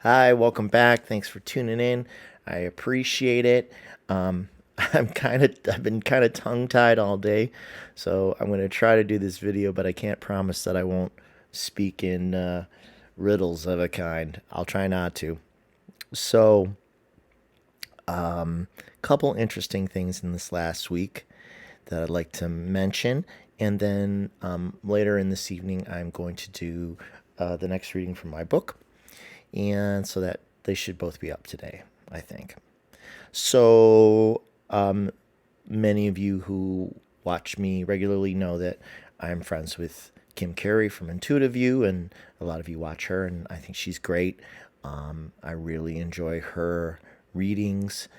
Hi, welcome back. Thanks for tuning in. I appreciate it. Um, I've been kind of tongue tied all day, so I'm going to try to do this video, but I can't promise that I won't speak in riddles of a kind. I'll try not to. So, couple interesting things in this last week that I'd like to mention, and then later in this evening, I'm going to do the next reading from my book, and so that they should both be up today, I think. So, many of you who watch me regularly know that I'm friends with Kim Carey from Intuitive You, and a lot of you watch her, and I think she's great. I really enjoy her readings,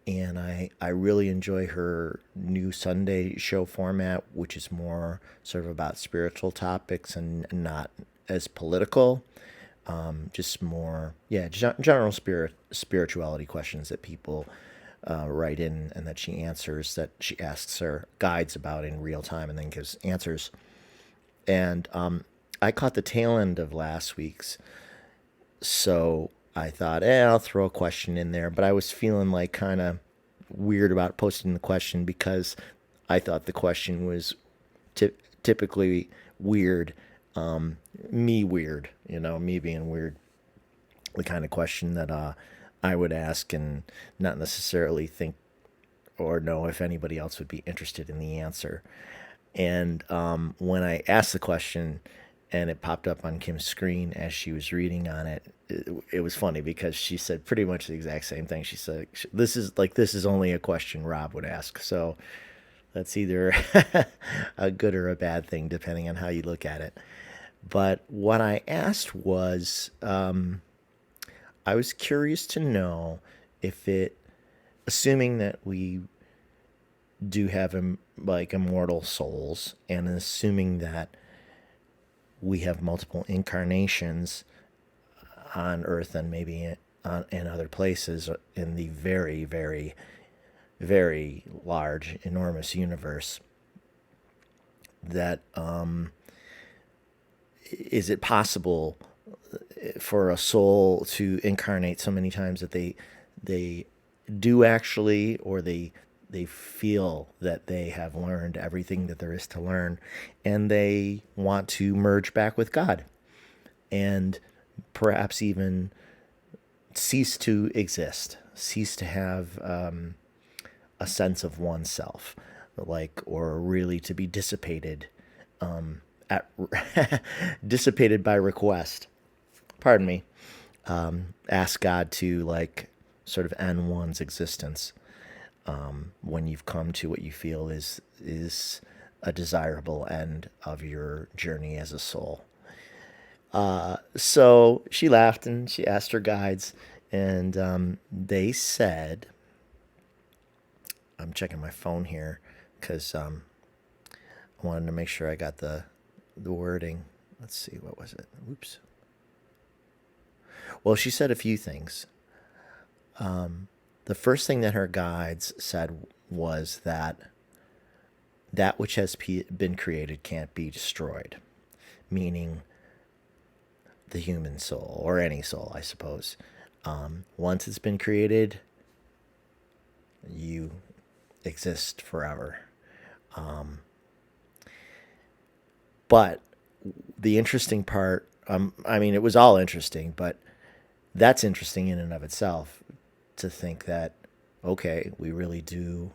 and I really enjoy her new Sunday show format, which is more sort of about spiritual topics and not as political. Just more, yeah, general spirituality questions that people write in and that she answers, that she asks her guides about in real time and then gives answers. And I caught the tail end of last week's, so I thought, I'll throw a question in there. But I was feeling like kind of weird about posting the question because I thought the question was typically weird. Me weird, me being weird. The kind of question that I would ask and not necessarily think or know if anybody else would be interested in the answer. And when I asked the question and it popped up on Kim's screen as she was reading on it was funny because she said pretty much the exact same thing. She said, this is only a question Rob would ask. So that's either a good or a bad thing, depending on how you look at it. But what I asked was, I was curious to know if it, assuming that we do have like immortal souls, and assuming that we have multiple incarnations on Earth and maybe in other places in the very, very, very large, enormous universe, that is it possible for a soul to incarnate so many times that they do actually, or they feel that they have learned everything that there is to learn, and they want to merge back with God, and perhaps even cease to exist, cease to have a sense of oneself, like, or really to be dissipated, at dissipated by request. Pardon me. Ask God to, like, sort of end one's existence when you've come to what you feel is a desirable end of your journey as a soul. So she laughed and she asked her guides, and they said, I'm checking my phone here because I wanted to make sure I got the wording. Let's see, what was it? Oops. Well, she said a few things. The first thing that her guides said was that which has been created can't be destroyed, meaning the human soul, or any soul, I suppose. Once it's been created, you exist forever. But the interesting part, I mean, it was all interesting, but that's interesting in and of itself, to think that, okay, we really do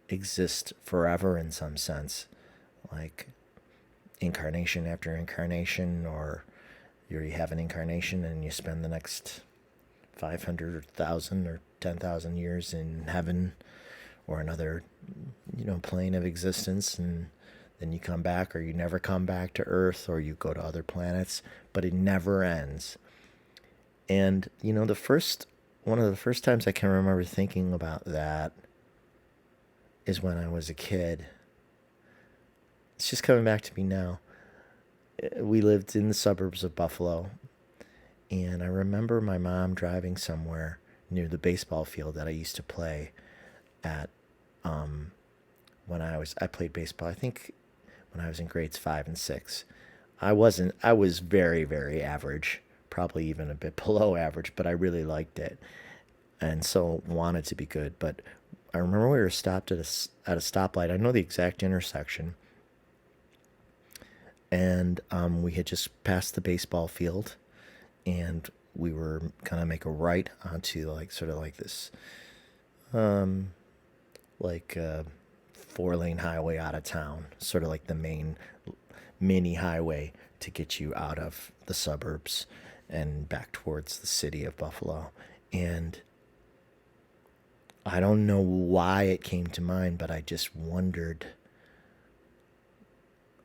exist forever in some sense, like incarnation after incarnation, or you have an incarnation and you spend the next 500,000 or 10,000 years in heaven or another, plane of existence, and then you come back, or you never come back to Earth, or you go to other planets, but it never ends. And the first one of the first times I can remember thinking about that is when I was a kid. It's just coming back to me now. We lived in the suburbs of Buffalo, and I remember my mom driving somewhere near the baseball field that I used to play at, when I played baseball, I think when I was in grades 5 and 6. I was very, very average, probably even a bit below average, but I really liked it, and so wanted to be good. But I remember we were stopped at a stoplight. I know the exact intersection, and we had just passed the baseball field, and we were gonna make a right onto like sort of like this like 4-lane highway out of town, sort of like the main mini highway to get you out of the suburbs and back towards the city of Buffalo. And I don't know why it came to mind, but I just wondered.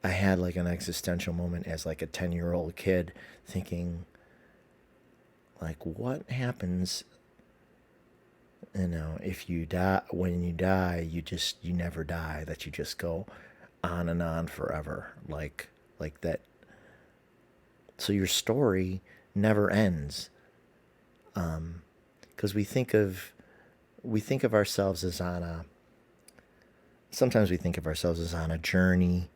I had like an existential moment as like a 10-year-old kid thinking, like, what happens, if you die, when you die, you never die, that you just go on and on forever. Like that. So your story never ends. Because we think of ourselves as sometimes we think of ourselves as on a journey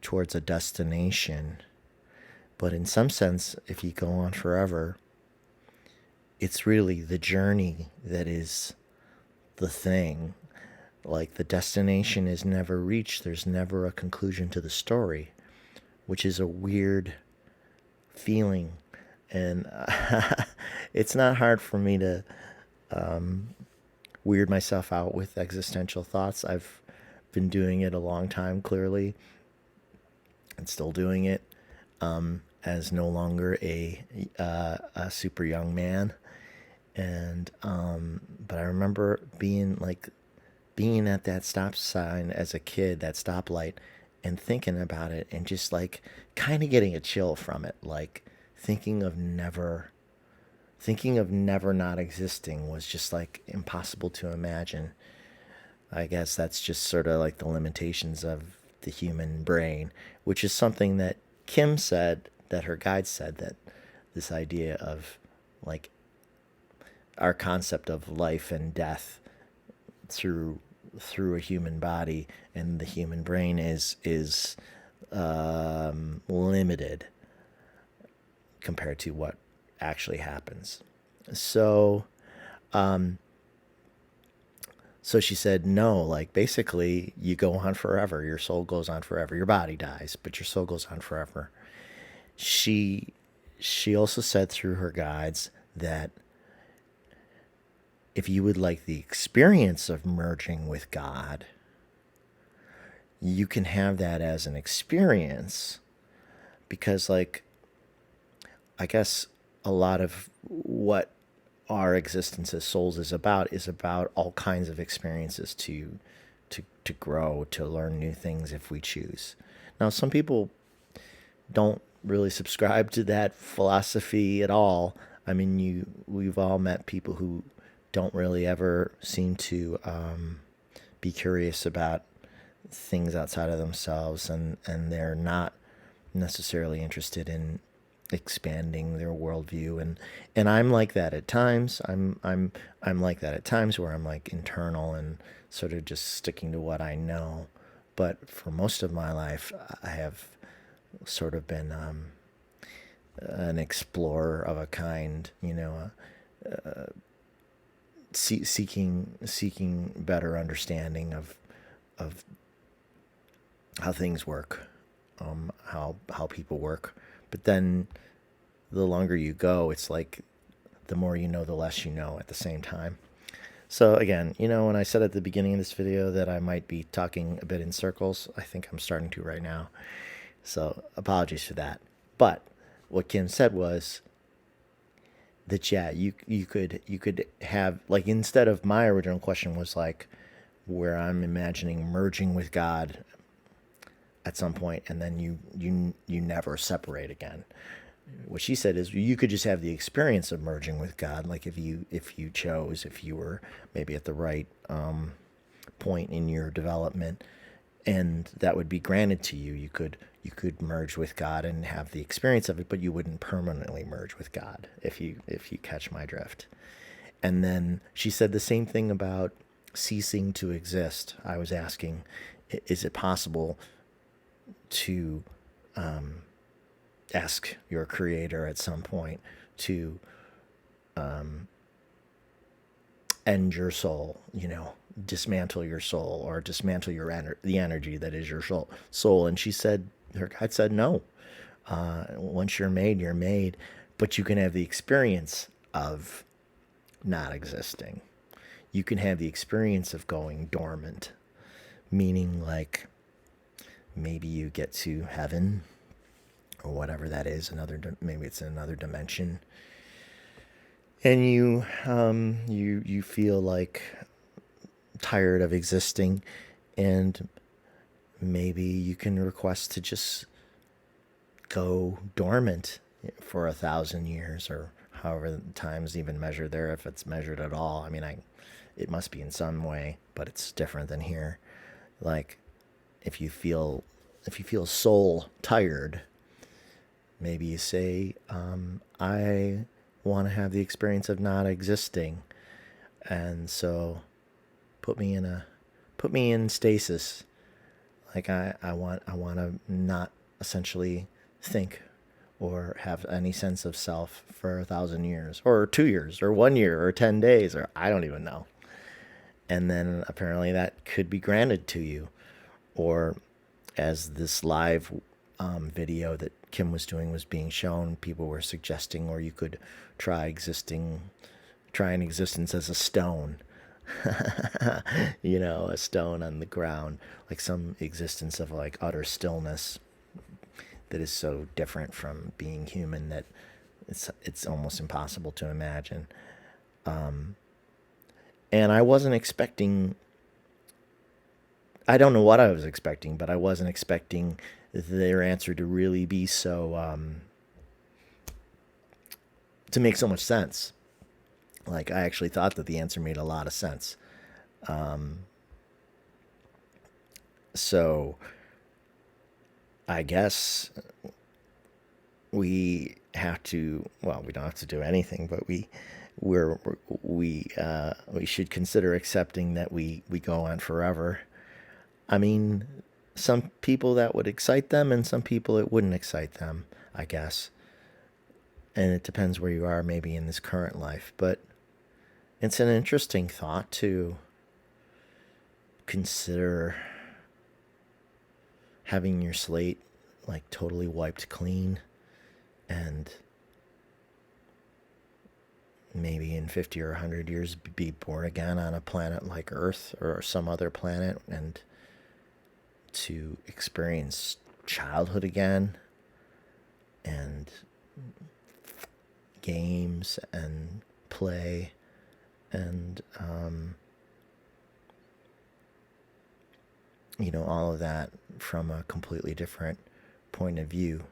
towards a destination. But in some sense, if you go on forever, it's really the journey that is the thing. Like the destination is never reached. There's never a conclusion to the story, which is a weird feeling. And it's not hard for me to weird myself out with existential thoughts. I've been doing it a long time, clearly, and still doing it as no longer a super young man. And but I remember being at that stop sign as a kid, that stoplight, and thinking about it, and just like kind of getting a chill from it, like thinking of never not existing was just like impossible to imagine. I guess that's just sort of like the limitations of the human brain, which is something that Kim said, that her guide said, that this idea of like our concept of life and death through a human body and the human brain is limited compared to what actually happens. So so she said, no, like basically you go on forever. Your soul goes on forever. Your body dies, but your soul goes on forever. She also said through her guides that if you would like the experience of merging with God, you can have that as an experience, because like I guess a lot of what our existence as souls is about all kinds of experiences to grow, to learn new things if we choose. Now, some people don't really subscribe to that philosophy at all. I mean, we've all met people who don't really ever seem to be curious about things outside of themselves, and they're not necessarily interested in expanding their worldview, and I'm like that at times. I'm like that at times, where I'm like internal and sort of just sticking to what I know. But for most of my life, I have sort of been an explorer of a kind, seeking better understanding of how things work, how people work. But then the longer you go, it's like the more you know, the less you know at the same time. So again, when I said at the beginning of this video that I might be talking a bit in circles, I think I'm starting to right now. So apologies for that. But what Kim said was that, yeah, you could have, like, instead of, my original question was like where I'm imagining merging with God at some point, and then you never separate again. What she said is you could just have the experience of merging with God, like if you chose, if you were maybe at the right point in your development, and that would be granted to you. You could merge with God and have the experience of it, but you wouldn't permanently merge with God, if you catch my drift. And then she said the same thing about ceasing to exist. I was asking, is it possible to ask your creator at some point to end your soul, dismantle your soul, or dismantle the energy that is your soul. And she said, her guide said, no. Once you're made, you're made, but you can have the experience of not existing. You can have the experience of going dormant, meaning like maybe you get to heaven or whatever that is, maybe it's another dimension, and you feel like tired of existing, and maybe you can request to just go dormant for 1,000 years, or however the time's even measured there, if it's measured at all. I mean, it must be in some way, but it's different than here. Like, if you feel soul tired, maybe you say, I want to have the experience of not existing, and so put me in stasis. Like, I want to not essentially think or have any sense of self for 1,000 years, or 2 years, or 1 year, or 10 days, or I don't even know. And then apparently that could be granted to you. Or as this live video that Kim was doing was being shown, people were suggesting, or you could try an existence as a stone. A stone on the ground, like some existence of like utter stillness that is so different from being human that it's almost impossible to imagine. And I wasn't expecting, I don't know what I was expecting, but I wasn't expecting their answer to really be so, to make so much sense. Like, I actually thought that the answer made a lot of sense. So I guess we have to, well, we don't have to do anything, but we should consider accepting that we go on forever. I mean, some people that would excite them, and some people it wouldn't excite them, I guess. And it depends where you are maybe in this current life, but it's an interesting thought to consider having your slate like totally wiped clean, and maybe in 50 or 100 years be born again on a planet like Earth or some other planet, and to experience childhood again, and games and play, and all of that from a completely different point of view.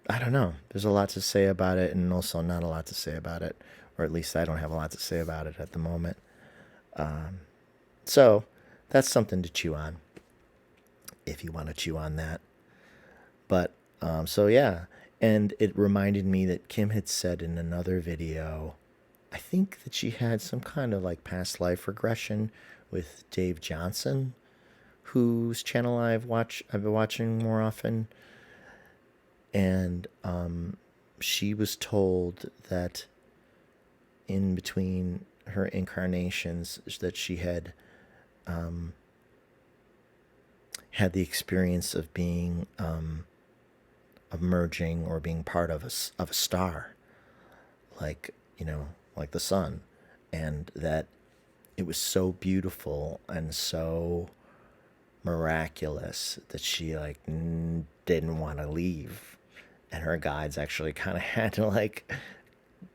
I don't know. There's a lot to say about it, and also not a lot to say about it, or at least I don't have a lot to say about it at the moment. So that's something to chew on, if you want to chew on that. But so yeah, and it reminded me that Kim had said in another video, I think that she had some kind of like past life regression with Dave Johnson, whose channel I've been watching more often. And she was told that in between her incarnations that she had had the experience of being of merging or being part of a star, like like the sun, and that it was so beautiful and so miraculous that she like didn't want to leave, and her guides actually kind of had to like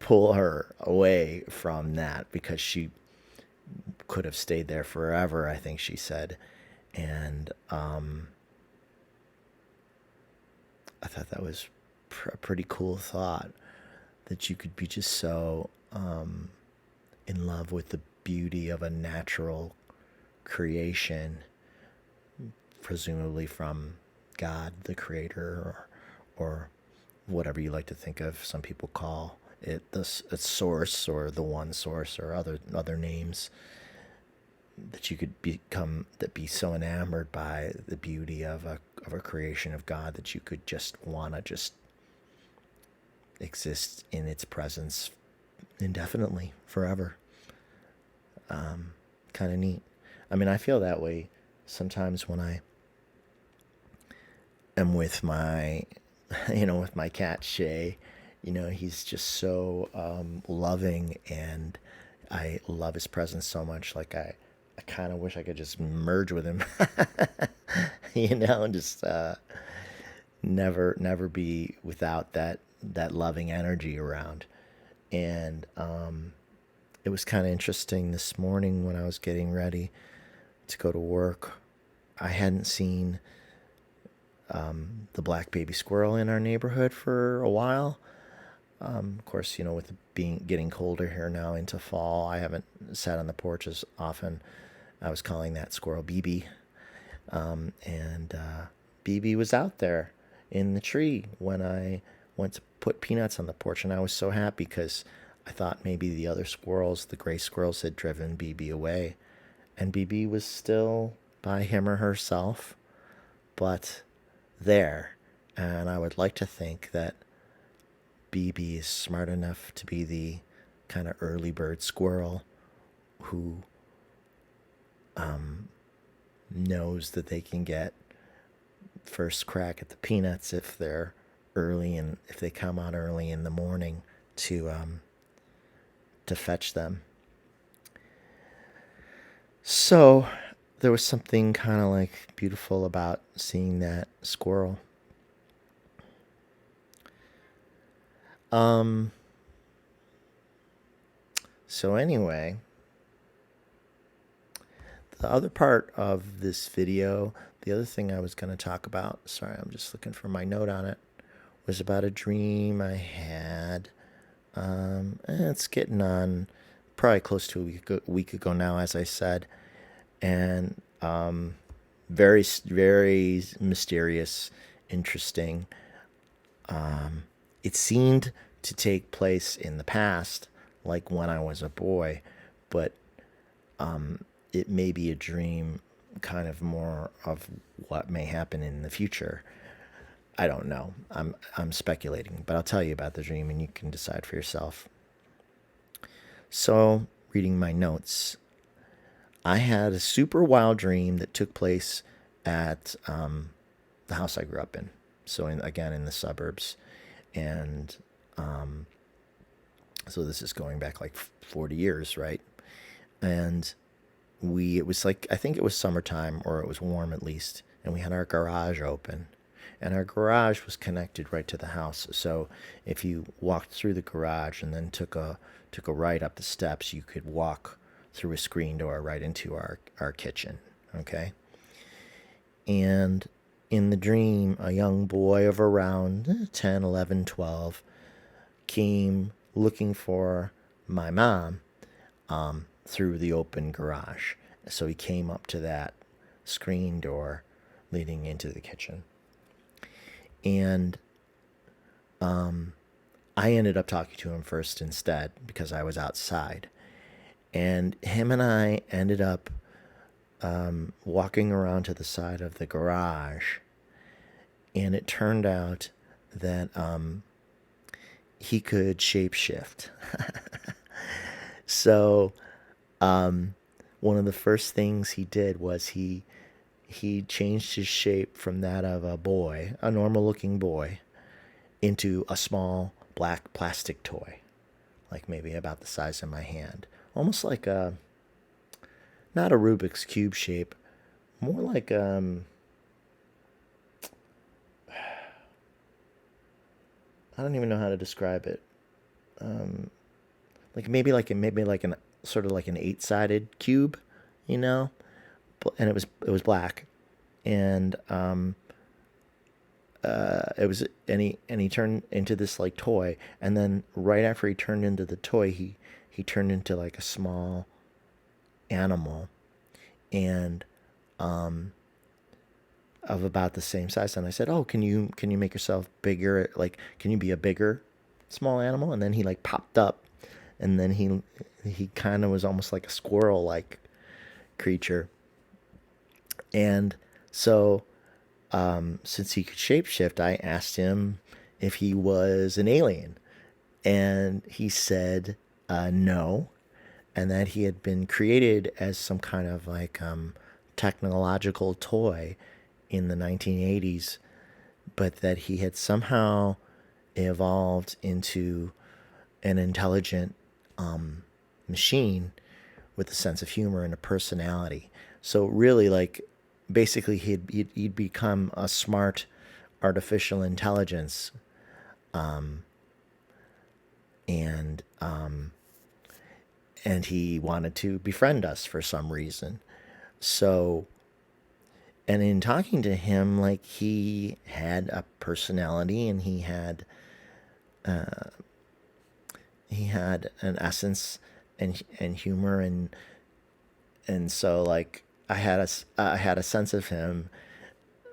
pull her away from that, because she could have stayed there forever, I think she said. And I thought that was a pretty cool thought, that you could be just so in love with the beauty of a natural creation, presumably from God, the creator, or whatever you like to think of. Some people call it the source, or the one source, or other names. That you could be so enamored by the beauty of a creation of God that you could just want to just exist in its presence indefinitely, forever. Kind of neat. I mean, I feel that way sometimes when I am with my, with my cat Shay. He's just so loving, and I love his presence so much. Like I kind of wish I could just merge with him, and just never be without that loving energy around. And it was kind of interesting this morning when I was getting ready to go to work. I hadn't seen the black baby squirrel in our neighborhood for a while. Of course, with getting colder here now into fall, I haven't sat on the porch as often. I was calling that squirrel BB, and BB was out there in the tree when I went to put peanuts on the porch, and I was so happy because I thought maybe the other squirrels, the gray squirrels, had driven BB away, and BB was still by him or herself, but there. And I would like to think that BB is smart enough to be the kind of early bird squirrel who knows that they can get first crack at the peanuts if they're early, and if they come out early in the morning to fetch them. So there was something kind of like beautiful about seeing that squirrel. So anyway, the other part of this video, the other thing I was going to talk about, sorry, I'm just looking for my note on it, was about a dream I had. It's getting on probably close to a week ago now, as I said. And very, very mysterious, interesting. It seemed to take place in the past, like when I was a boy, but it may be a dream, kind of more of what may happen in the future. I don't know. I'm speculating, but I'll tell you about the dream and you can decide for yourself. So, reading my notes, I had a super wild dream that took place at the house I grew up in. So, again, in the suburbs. And so this is going back like 40 years, right? And it was like, I think it was summertime, or it was warm at least. And we had our garage open. And our garage was connected right to the house. So if you walked through the garage and then took a right up the steps, you could walk through a screen door right into our kitchen. Okay. And in the dream, a young boy of around 10, 11, 12 came looking for my mom through the open garage. So he came up to that screen door leading into the kitchen. And I ended up talking to him first instead because I was outside. And him and I ended up walking around to the side of the garage. And it turned out that he could shapeshift. So one of the first things he did was he changed his shape from that of a boy, a normal looking boy, into a small black plastic toy, like maybe about the size of my hand. Almost like not a Rubik's Cube shape, more like I don't even know how to describe it. Like maybe like an sort of like an 8-sided cube, and it was black, and it was and he turned into this like toy, and then right after he turned into the toy, he turned into like a small animal, and of about the same size. And I said, "Oh, can you make yourself bigger? Like, can you be a bigger small animal?" And then he like popped up, and then he kind of was almost like a squirrel like creature. And so since he could shapeshift, I asked him if he was an alien, And he said no, and that he had been created as some kind of like technological toy in the 1980s, but that he had somehow evolved into an intelligent machine with a sense of humor and a personality. So really, like, basically, he'd become a smart artificial intelligence, and and he wanted to befriend us for some reason. So, and in talking to him, like, he had a personality, and he had an essence and humor, and so, like, I had a sense of him.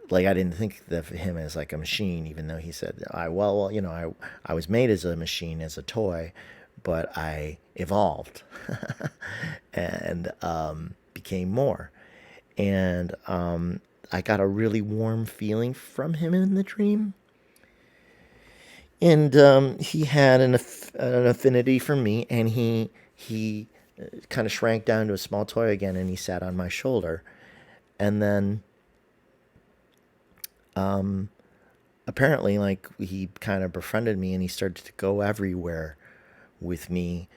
Like, I didn't think of him as like a machine, even though he said, I was made as a machine, as a toy, but I evolved and became more. And I got a really warm feeling from him in the dream. And he had an affinity for me, and he kind of shrank down to a small toy again, and he sat on my shoulder. And then apparently, like, he kind of befriended me, and he started to go everywhere with me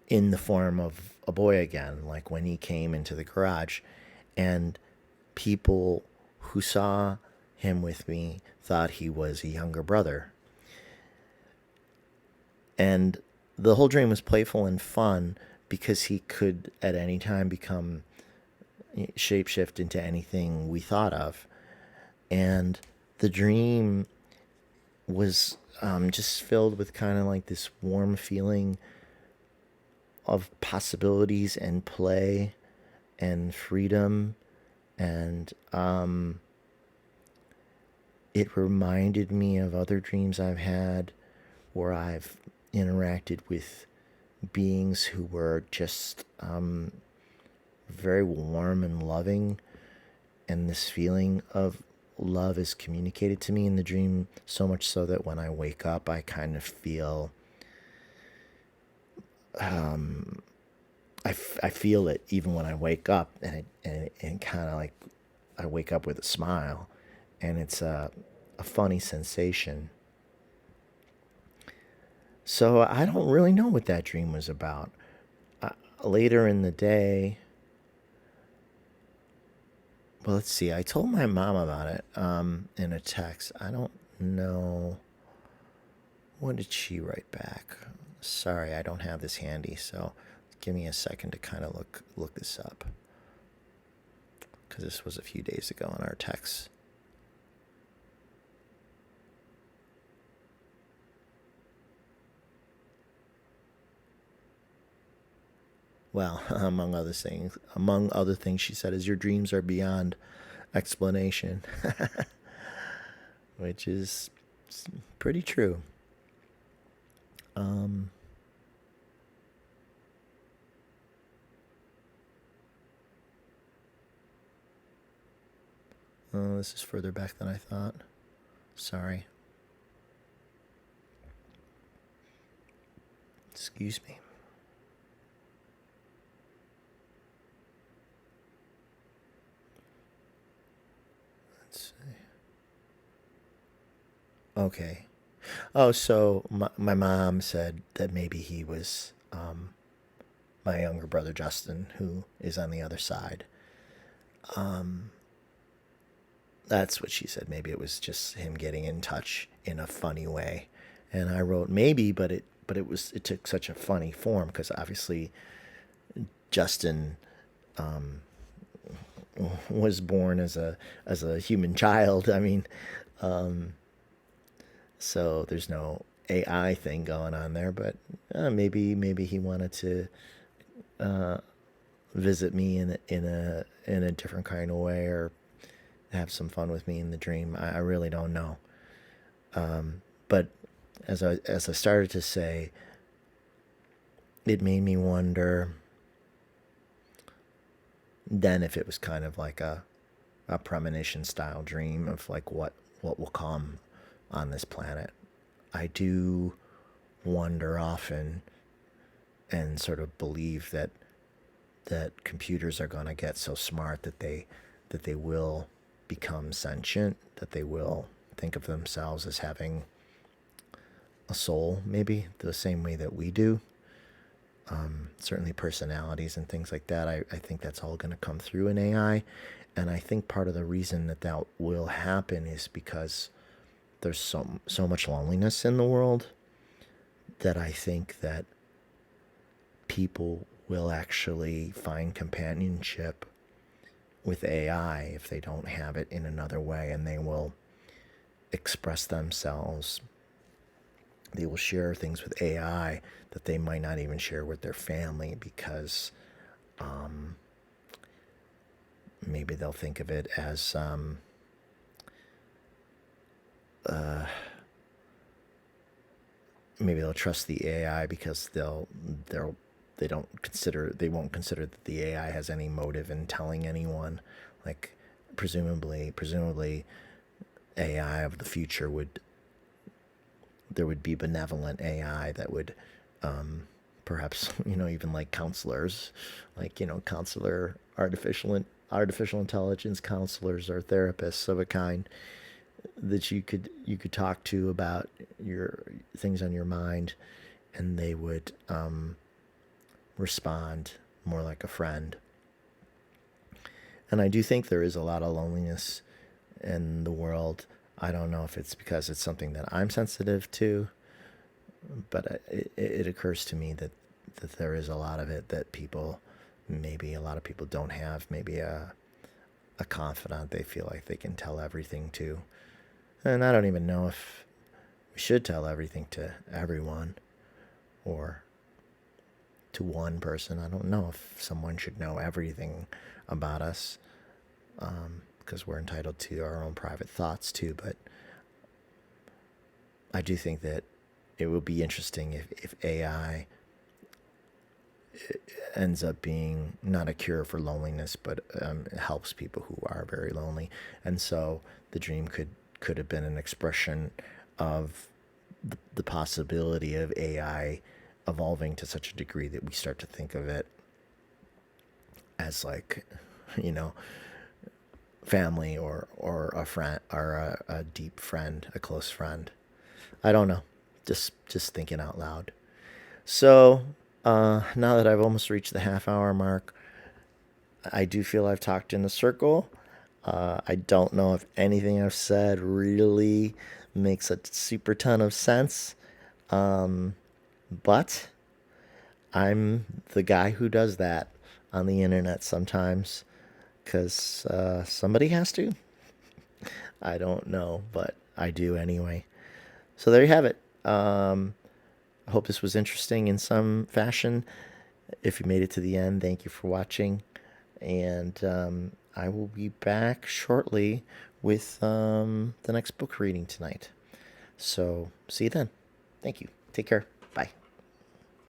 in the form of a boy again, like when he came into the garage. And people who saw him with me thought he was a younger brother. And the whole dream was playful and fun because he could at any time become shapeshift into anything we thought of. And the dream was just filled with kind of like this warm feeling of possibilities and play and freedom. And it reminded me of other dreams I've had where I've interacted with beings who were just very warm and loving. And this feeling of love is communicated to me in the dream, so much so that when I wake up, I kind of feel I feel it even when I wake up, and kind of like I wake up with a smile, and it's a funny sensation. So I don't really know what that dream was about. Later in the day, well, let's see. I told my mom about it in a text. I don't know. What did she write back? Sorry, I don't have this handy, so give me a second to kind of look this up, because this was a few days ago in our text. Well, among other things, she said, "Is your dreams are beyond explanation," which is pretty true. Um, oh, this is further back than I thought. Sorry. Excuse me. Let's see. Okay. Oh, so my mom said that maybe he was my younger brother Justin, who is on the other side. That's what she said. Maybe it was just him getting in touch in a funny way. And I wrote maybe, it took such a funny form because obviously Justin was born as a human child. I mean, so there's no AI thing going on there, but maybe he wanted to visit me in a different kind of way, or have some fun with me in the dream. I really don't know. But as I started to say, it made me wonder then if it was kind of like a premonition style dream of like what will come on this planet. I do wander off and sort of believe that computers are going to get so smart that they will become sentient, that they will think of themselves as having a soul, maybe the same way that we do. Certainly personalities and things like that. I think that's all going to come through in AI. And I think part of the reason that will happen is because there's so much loneliness in the world, that I think that people will actually find companionship with AI if they don't have it in another way, and they will express themselves. They will share things with AI that they might not even share with their family, because maybe they'll think of it as maybe they'll trust the AI because they won't consider that the AI has any motive in telling anyone. Like presumably AI of the future there would be benevolent AI that would perhaps even like counselors, like counselor artificial intelligence counselors or therapists of a kind that you could talk to about your things on your mind, and they would respond more like a friend. And I do think there is a lot of loneliness in the world. I don't know if it's because it's something that I'm sensitive to, but it occurs to me that there is a lot of it that maybe a lot of people don't have. Maybe a confidant they feel like they can tell everything to. And I don't even know if we should tell everything to everyone or to one person. I don't know if someone should know everything about us, because we're entitled to our own private thoughts too. But I do think that it would be interesting if AI ends up being not a cure for loneliness, but it helps people who are very lonely. And so the dream could have been an expression of the possibility of AI evolving to such a degree that we start to think of it as like, family or a friend or a deep friend, a close friend. I don't know. Just thinking out loud. So now that I've almost reached the half hour mark, I do feel I've talked in a circle. I don't know if anything I've said really makes a super ton of sense, but I'm the guy who does that on the internet sometimes because somebody has to. I don't know, but I do anyway. So there you have it. I hope this was interesting in some fashion. If you made it to the end, thank you for watching. And I will be back shortly with the next book reading tonight. So see you then. Thank you. Take care.